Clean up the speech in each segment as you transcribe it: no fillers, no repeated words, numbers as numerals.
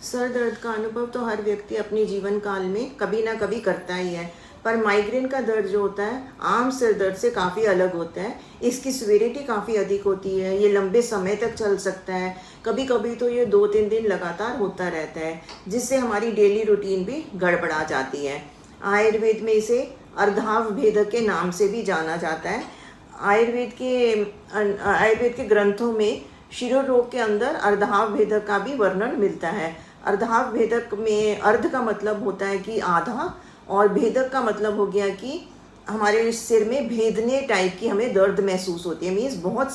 Sir दर्द का अनुभव तो हर व्यक्ति अपने जीवन काल में कभी ना कभी करता ही है। पर माइग्रेन का दर्द जो होता है आम सिर दर्द से काफ़ी अलग होता है। इसकी सिविरिटी काफ़ी अधिक होती है, ये लंबे समय तक चल सकता है। कभी कभी तो ये 2-3 दिन लगातार होता रहता है, जिससे हमारी डेली रूटीन भी गड़बड़ा जाती है। आयुर्वेद में इसे अर्धाव भेदक के नाम से भी जाना जाता है। आयुर्वेद के ग्रंथों में शिरो रोग के अंदर अर्धाव भेदक का भी वर्णन मिलता है। अर्धाव भेदक में अर्ध का मतलब होता है कि आधा, और भेदक का मतलब हो गया कि हमारे सिर में भेदने टाइप की हमें दर्द महसूस होती है, मीन्स बहुत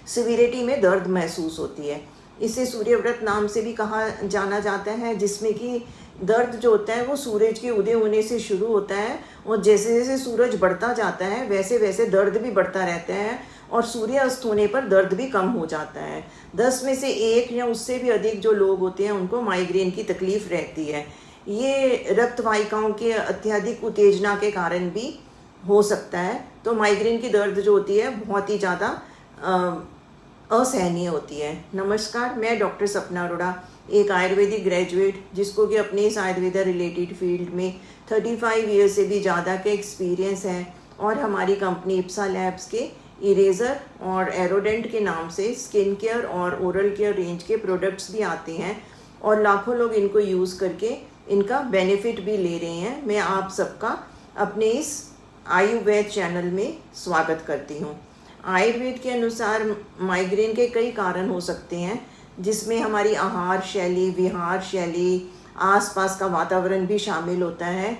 सिविरिटी में दर्द महसूस होती है। इसे सूर्यव्रत नाम से भी कहा जाना जाता है, जिसमें कि दर्द जो होता है वो सूरज के उदय होने से शुरू होता है, और जैसे जैसे सूरज बढ़ता जाता है वैसे वैसे दर्द भी बढ़ता रहता है, और सूर्य अस्त होने पर दर्द भी कम हो जाता है। 10 में से 1 या उससे भी अधिक जो लोग होते हैं उनको माइग्रेन की तकलीफ रहती है। ये रक्त वाहिकाओं के अत्यधिक उत्तेजना के कारण भी हो सकता है। तो माइग्रेन की दर्द जो होती है बहुत ही ज़्यादा असहनीय होती है। नमस्कार, मैं डॉक्टर सपना अरोड़ा, एक आयुर्वेदिक ग्रेजुएट जिसको कि अपने इस आयुर्वेदा रिलेटेड फील्ड में 35 ईयर से भी ज़्यादा का एक्सपीरियंस है, और हमारी कंपनी इप्सा लैब्स के इरेज़र और एरोडेंट के नाम से स्किन केयर और ओरल केयर रेंज के प्रोडक्ट्स भी आते हैं, और लाखों लोग इनको यूज़ करके इनका बेनिफिट भी ले रहे हैं। मैं आप सबका अपने इस आयुर्वेद चैनल में स्वागत करती हूँ। आयुर्वेद के अनुसार माइग्रेन के कई कारण हो सकते हैं, जिसमें हमारी आहार शैली, विहार शैली, आसपास का वातावरण भी शामिल होता है।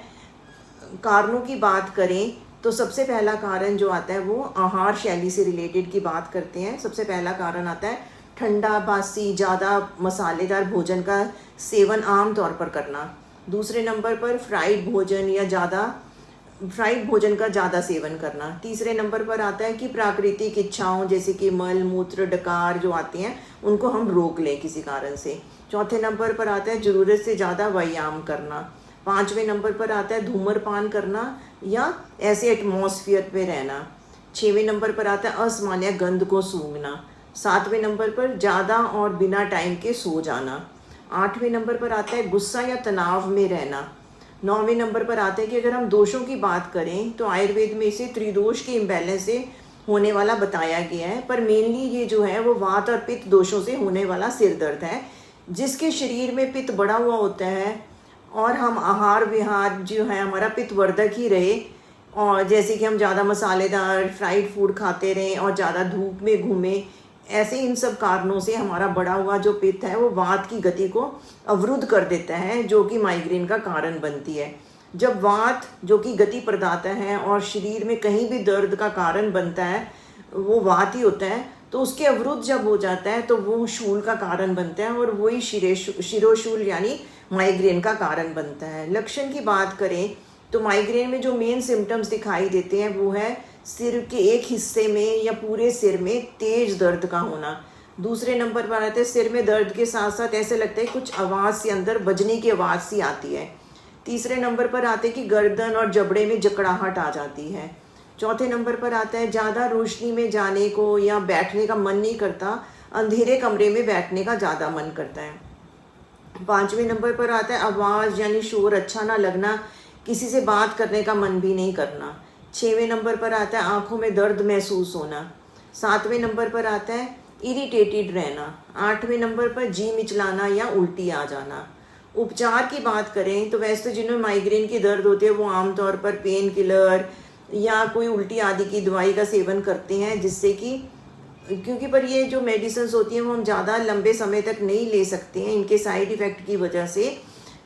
कारणों की बात करें तो सबसे पहला कारण जो आता है वो आहार शैली से रिलेटेड की बात करते हैं। सबसे पहला कारण आता है ठंडा, बासी, ज़्यादा मसालेदार भोजन का सेवन आम तौर पर करना। दूसरे नंबर पर फ्राइड भोजन का ज़्यादा सेवन करना। तीसरे नंबर पर आता है कि प्राकृतिक इच्छाओं जैसे कि मल मूत्र डकार जो आती हैं उनको हम रोक लें किसी कारण से। चौथे नंबर पर आता है ज़रूरत से ज़्यादा व्यायाम करना। 5वें नंबर पर आता है धूम्रपान करना या ऐसे एटमॉस्फेयर पे रहना। 6वें नंबर पर आता है असामान्य गंध को सूंघना। 7वें नंबर पर ज़्यादा और बिना टाइम के सो जाना। 8वें नंबर पर आता है गुस्सा या तनाव में रहना। 9वें नंबर पर आता है कि अगर हम दोषों की बात करें तो आयुर्वेद में इसे त्रिदोष के इम्बैलेंस से होने वाला बताया गया है, पर मेनली ये जो है वो वात और पित्त दोषों से होने वाला सिर दर्द है। जिसके शरीर में पित्त बढ़ा हुआ होता है और हम आहार विहार जो है हमारा पित्त वर्धक ही रहे, और जैसे कि हम ज़्यादा मसालेदार फ्राइड फूड खाते रहें और ज़्यादा धूप में घूमें, ऐसे इन सब कारणों से हमारा बढ़ा हुआ जो पित्त है वो वात की गति को अवरुद्ध कर देता है, जो कि माइग्रेन का कारण बनती है। जब वात जो कि गति प्रदाता है और शरीर में कहीं भी दर्द का कारण बनता है वो वात ही होता है, तो उसके अवरुद्ध जब हो जाता है तो वो शूल का कारण बनता है, और वही शिरोशूल यानी माइग्रेन का कारण बनता है। लक्षण की बात करें तो माइग्रेन में जो मेन सिम्टम्स दिखाई देते हैं वो है सिर के एक हिस्से में या पूरे सिर में तेज दर्द का होना। दूसरे नंबर पर आते हैं सिर में दर्द के साथ साथ ऐसे लगता है कुछ आवाज़ सी अंदर बजने की आवाज़ सी आती है। तीसरे नंबर पर आते हैं कि गर्दन और जबड़े में जकड़ाहट आ जाती है। चौथे नंबर पर आता है ज़्यादा रोशनी में जाने को या बैठने का मन नहीं करता, अंधेरे कमरे में बैठने का ज़्यादा मन करता है। 5वें नंबर पर आता है आवाज़ यानी शोर अच्छा ना लगना, किसी से बात करने का मन भी नहीं करना। 6वें नंबर पर आता है आँखों में दर्द महसूस होना। 7वें नंबर पर आता है इरिटेटेड रहना। 8वें नंबर पर जी मिचलाना या उल्टी आ जाना। उपचार की बात करें तो वैसे तो जिन्हें माइग्रेन की दर्द होती है वो आमतौर पर पेन किलर या कोई उल्टी आदि की दवाई का सेवन करते हैं, जिससे कि क्योंकि पर ये जो मेडिसिन होती हैं वो हम ज़्यादा लंबे समय तक नहीं ले सकते हैं इनके साइड इफ़ेक्ट की वजह से,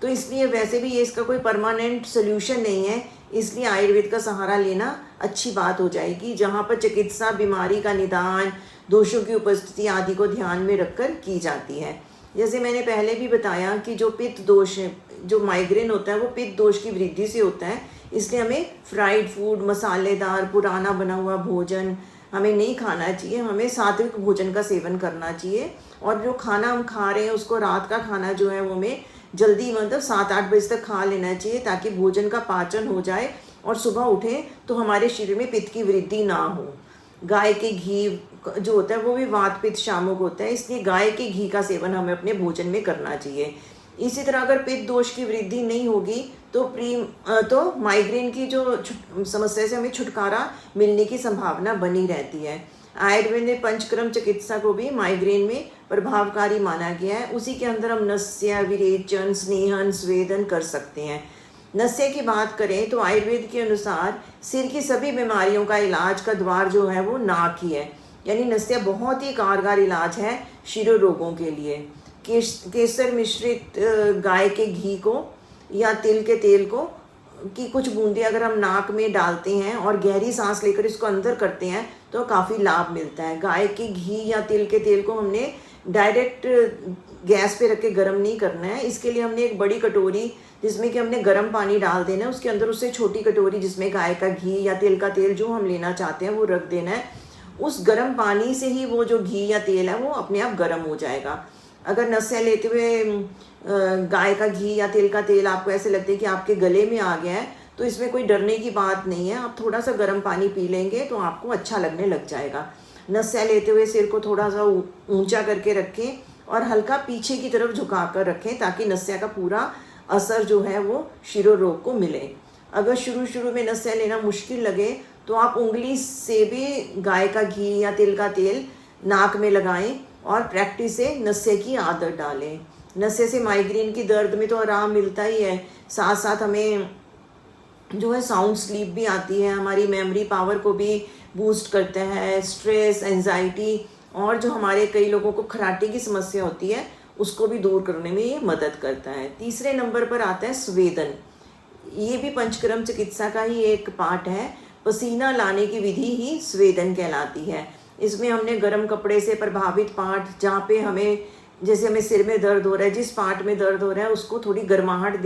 तो इसलिए वैसे भी ये इसका कोई परमानेंट सोल्यूशन नहीं है। इसलिए आयुर्वेद का सहारा लेना अच्छी बात हो जाएगी, जहाँ पर चिकित्सा बीमारी का निदान, दोषों की उपस्थिति आदि को ध्यान में रखकर की जाती है। जैसे मैंने पहले भी बताया कि जो पित्त दोष है, जो माइग्रेन होता है वो पित्त दोष की वृद्धि से होता है, इसलिए हमें फ्राइड फूड, मसालेदार पुराना बना हुआ भोजन हमें नहीं खाना चाहिए। हमें सात्विक भोजन का सेवन करना चाहिए, और जो खाना हम खा रहे हैं उसको रात का खाना जो है वो हमें जल्दी मतलब 7-8 बजे तक खा लेना चाहिए, ताकि भोजन का पाचन हो जाए और सुबह उठें तो हमारे शरीर में पित्त की वृद्धि ना हो। गाय के घी जो होता है वो भी वात पित्त शामक होता है, इसलिए गाय के घी का सेवन हमें अपने भोजन में करना चाहिए। इसी तरह अगर पित्त दोष की वृद्धि नहीं होगी तो माइग्रेन की जो समस्या से हमें छुटकारा मिलने की संभावना बनी रहती है। आयुर्वेद में पंचकर्म चिकित्सा को भी माइग्रेन में प्रभावकारी माना गया है। उसी के अंदर हम नस्य, विरेचन, स्नेहन, स्वेदन कर सकते हैं। नस्य की बात करें तो आयुर्वेद के अनुसार सिर की सभी बीमारियों का इलाज का द्वार जो है वो नाक ही है, यानी नस्य बहुत ही कारगर इलाज है शिरो रोगों के लिए। केसर मिश्रित गाय के घी को या तिल के तेल को की कुछ बूंदे अगर हम नाक में डालते हैं और गहरी सांस लेकर इसको अंदर करते हैं तो काफ़ी लाभ मिलता है। गाय के घी या तिल के तेल को हमने डायरेक्ट गैस पे रख के गर्म नहीं करना है। इसके लिए हमने एक बड़ी कटोरी जिसमें कि हमने गर्म पानी डाल देना है, उसके अंदर उससे छोटी कटोरी जिसमें गाय का घी या तिल का तेल जो हम लेना चाहते हैं वो रख देना है। उस गर्म पानी से ही वो जो घी या तेल है वो अपने आप गर्म हो जाएगा। अगर नस्य लेते हुए गाय का घी या तिल का तेल आपको ऐसे लगते हैं कि आपके गले में आ गया है तो इसमें कोई डरने की बात नहीं है। आप थोड़ा सा गर्म पानी पी लेंगे तो आपको अच्छा लगने लग जाएगा। नस्य लेते हुए सिर को थोड़ा सा ऊंचा करके रखें और हल्का पीछे की तरफ झुका कर रखें ताकि नस्य का पूरा असर जो है वो शिरो रोग को मिले। अगर शुरू में नस्य लेना मुश्किल लगे तो आप उंगली से भी गाय का घी या तिल का तेल नाक में लगाएं और प्रैक्टिस से नस्य की आदत डालें। नस्य से माइग्रेन की दर्द में तो आराम मिलता ही है, साथ साथ हमें जो है साउंड स्लीप भी आती है, हमारी मेमोरी पावर को भी बूस्ट करता है, स्ट्रेस, एंजाइटी और जो हमारे कई लोगों को खराटे की समस्या होती है उसको भी दूर करने में ये मदद करता है। तीसरे नंबर पर आता है स्वेदन। ये भी पंचकर्म चिकित्सा का ही एक पार्ट है। पसीना लाने की विधि ही स्वेदन कहलाती है। इसमें हमने गर्म कपड़े से प्रभावित पार्ट जहाँ पे जैसे हमें सिर में दर्द हो रहा है, जिस पार्ट में दर्द हो रहा है उसको थोड़ी गर्माहट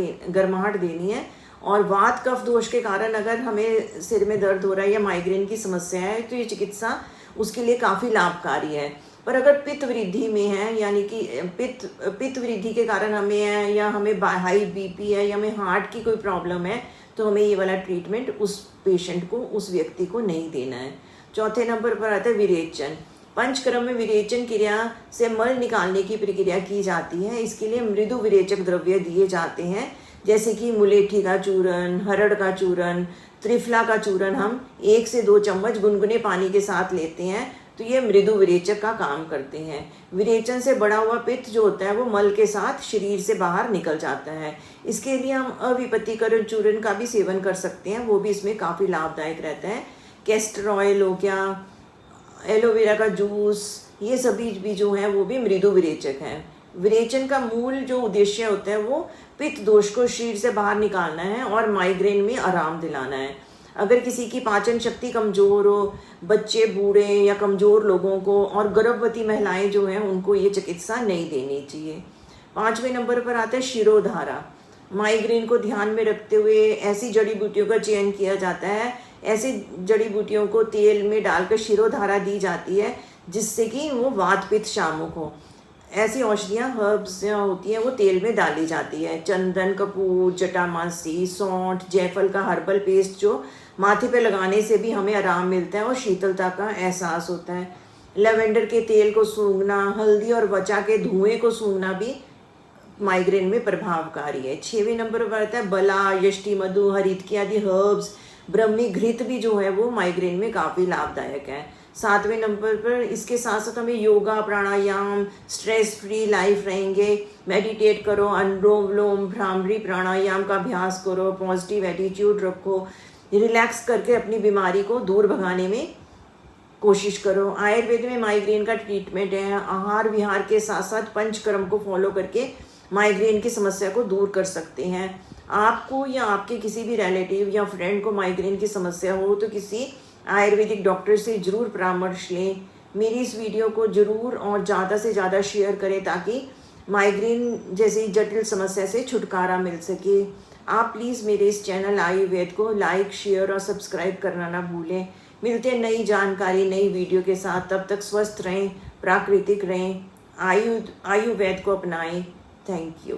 देनी है। और वात कफ दोष के कारण अगर हमें सिर में दर्द हो रहा है या माइग्रेन की समस्या है तो ये चिकित्सा उसके लिए काफ़ी लाभकारी है। पर अगर पित्त वृद्धि में है, यानी कि पित्त वृद्धि के कारण हमें है या हमें हाई बीपी है या हमें हार्ट की कोई प्रॉब्लम है तो हमें ये वाला ट्रीटमेंट उस पेशेंट को, उस व्यक्ति को नहीं देना है। चौथे नंबर पर आता है विरेचन। पंचकर्म में विरेचन क्रिया से मल निकालने की प्रक्रिया की जाती है। इसके लिए मृदु विरेचक द्रव्य दिए जाते हैं जैसे कि मुलेठी का चूरन, हरड़ का चूरन, त्रिफला का चूरन हम 1 से 2 चम्मच गुनगुने पानी के साथ लेते हैं तो ये मृदु विरेचक का काम करते हैं। विरेचन से बढ़ा हुआ पित्त जो होता है वो मल के साथ शरीर से बाहर निकल जाता है। इसके लिए हम अविपत्तिकरण चूरन का भी सेवन कर सकते हैं, वो भी इसमें काफ़ी लाभदायक रहता है। कैस्टर ऑयल हो गया, एलोवेरा का जूस, ये सभी भी जो है वो भी मृदु विरेचक हैं। विरेचन का मूल जो उद्देश्य होता है वो पित्त दोष को शरीर से बाहर निकालना है और माइग्रेन में आराम दिलाना है। अगर किसी की पाचन शक्ति कमज़ोर हो, बच्चे, बूढ़े या कमज़ोर लोगों को और गर्भवती महिलाएं जो हैं उनको ये चिकित्सा नहीं देनी चाहिए। 5वें नंबर पर आता है शिरोधारा। माइग्रेन को ध्यान में रखते हुए ऐसी जड़ी बूटियों का चयन किया जाता है, ऐसी जड़ी बूटियों को तेल में डालकर शिरोधारा दी जाती है जिससे कि वो वात पित्त शामक हो। ऐसी औषधियाँ, हर्ब्स होती हैं वो तेल में डाली जाती है। चंदन, कपूर, जटामासी, सौंठ, जायफल का हर्बल पेस्ट जो माथे पे लगाने से भी हमें आराम मिलता है और शीतलता का एहसास होता है। लेवेंडर के तेल को सूंघना, हल्दी और वचा के धुएं को सूंघना भी माइग्रेन में प्रभावकारी है। 6वें नंबर पर आता है बला, यष्टि मधु, हरितकी आदि हर्ब्स, ब्रह्मी घृत भी जो है वो माइग्रेन में काफ़ी लाभदायक है। 7वें नंबर पर इसके साथ साथ हमें योगा, प्राणायाम, स्ट्रेस फ्री लाइफ रहेंगे, मेडिटेट करो, अनुलोम विलोम, भ्रामरी प्राणायाम का अभ्यास करो, पॉजिटिव एटीट्यूड रखो, रिलैक्स करके अपनी बीमारी को दूर भगाने में कोशिश करो। आयुर्वेद में माइग्रेन का ट्रीटमेंट है। आहार विहार के साथ साथ पंचकर्म को फॉलो करके माइग्रेन की समस्या को दूर कर सकते हैं। आपको या आपके किसी भी रिलेटिव या फ्रेंड को माइग्रेन की समस्या हो तो किसी आयुर्वेदिक डॉक्टर से ज़रूर परामर्श लें। मेरी इस वीडियो को ज़रूर और ज़्यादा से ज़्यादा शेयर करें ताकि माइग्रेन जैसी जटिल समस्या से छुटकारा मिल सके। आप प्लीज़ मेरे इस चैनल आयुर्वेद को लाइक, शेयर और सब्सक्राइब करना ना भूलें। मिलते हैं नई जानकारी, नई वीडियो के साथ। तब तक स्वस्थ रहें, प्राकृतिक रहें, आयुर्वेद को अपनाएं। Thank you.